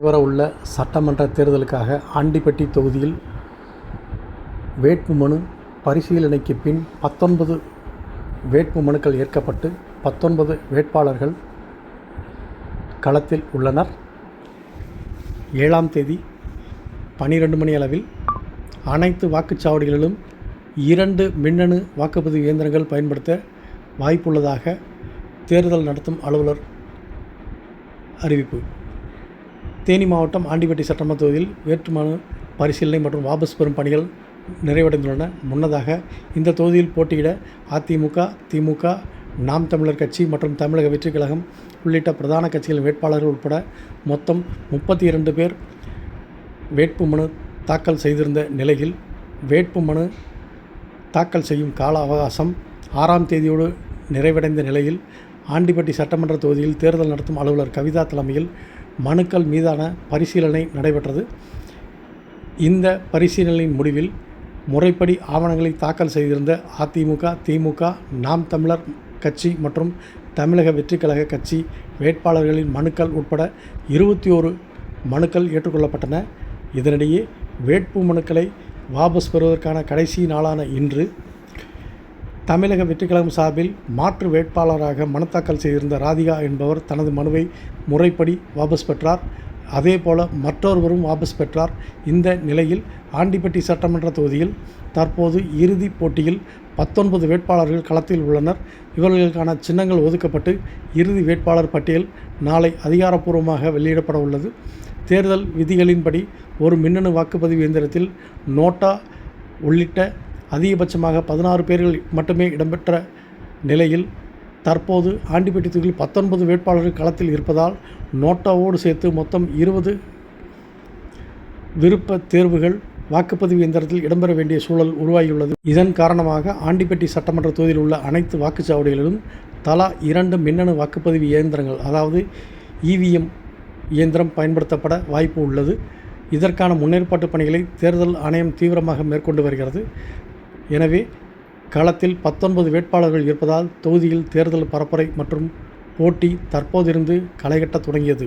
வரவுள்ள சட்டமன்ற தேர்தலுக்காக ஆண்டிப்பட்டி தொகுதியில் வேட்புமனு பரிசீலனைக்கு பின் 19 வேட்புமனுக்கள் ஏற்கப்பட்டு 19 வேட்பாளர்கள் களத்தில் உள்ளனர். 7ஆம் தேதி 12 மணி அளவில் அனைத்து வாக்குச்சாவடிகளிலும் 2 மின்னணு வாக்குப்பதிவு இயந்திரங்கள் பயன்படுத்த வாய்ப்புள்ளதாக தேர்தல் நடத்தும் அலுவலர் அறிவிப்பு. தேனி மாவட்டம் ஆண்டிப்பட்டி சட்டமன்ற தொகுதியில் வேட்புமனு பரிசீலனை மற்றும் வாபஸ் பெறும் பணிகள் நிறைவடைந்துள்ளன. முன்னதாக இந்த தொகுதியில் போட்டியிட அதிமுக, திமுக, நாம் தமிழர் கட்சி மற்றும் தமிழக வெற்றிக் கழகம் உள்ளிட்ட பிரதான கட்சிகளின் வேட்பாளர்கள் உட்பட மொத்தம் 32 பேர் வேட்புமனு தாக்கல் செய்திருந்த நிலையில், வேட்புமனு தாக்கல் செய்யும் கால அவகாசம் 6ஆம் தேதியோடு நிறைவடைந்த நிலையில், ஆண்டிப்பட்டி சட்டமன்ற தொகுதியில் தேர்தல் நடத்தும் அலுவலர் கவிதா தலைமையில் மனுக்கள் மீதான பரிசீலனை நடைபெற்றது. இந்த பரிசீலனையின் முடிவில் முறைப்படி ஆவணங்களை தாக்கல் செய்திருந்த அதிமுக, திமுக, நாம் தமிழர் கட்சி மற்றும் தமிழக வெற்றிக் கழக கட்சி வேட்பாளர்களின் மனுக்கள் உட்பட 21 மனுக்கள் ஏற்றுக்கொள்ளப்பட்டன. இதனிடையே வேட்பு மனுக்களை வாபஸ் பெறுவதற்கான கடைசி நாளான இன்று தமிழக வெற்றிக் கழகம் சார்பில் மாற்று வேட்பாளராக மனு தாக்கல் செய்திருந்த ராதிகா என்பவர் தனது மனுவை முறைப்படி வாபஸ் பெற்றார். அதேபோல மற்றொருவரும் வாபஸ் பெற்றார். இந்த நிலையில் ஆண்டிப்பட்டி சட்டமன்ற தொகுதியில் தற்போது இறுதிப் போட்டியில் 19 வேட்பாளர்கள் களத்தில் உள்ளனர். இவர்களுக்கான சின்னங்கள் ஒதுக்கப்பட்டு இறுதி வேட்பாளர் பட்டியல் நாளை அதிகாரப்பூர்வமாக வெளியிடப்பட உள்ளது. தேர்தல் விதிகளின்படி ஒரு மின்னணு வாக்குப்பதிவு இயந்திரத்தில் நோட்டா உள்ளிட்ட அதிகபட்சமாக 16 பேர்கள் மட்டுமே இடம்பெற்ற நிலையில், தற்போது ஆண்டிப்பட்டி தொகுதியில் 19 வேட்பாளர்கள் களத்தில் இருப்பதால் நோட்டாவோடு சேர்த்து மொத்தம் 20 விருப்ப தேர்வுகள் வாக்குப்பதிவு இயந்திரத்தில் இடம்பெற வேண்டிய சூழல் உருவாகியுள்ளது. இதன் காரணமாக ஆண்டிப்பட்டி சட்டமன்ற தொகுதியில் உள்ள அனைத்து வாக்குச்சாவடிகளிலும் தலா 2 மின்னணு வாக்குப்பதிவு இயந்திரங்கள், அதாவது இவிஎம் இயந்திரம் பயன்படுத்தப்பட வாய்ப்பு உள்ளது. இதற்கான முன்னேற்பாட்டு பணிகளை தேர்தல் ஆணையம் தீவிரமாக மேற்கொண்டு வருகிறது. எனவே களத்தில் 19 வேட்பாளர்கள் இருப்பதால் தொகுதியில் தேர்தல் பரப்புரை மற்றும் போட்டி தற்போதிருந்து களைகட்ட தொடங்கியது.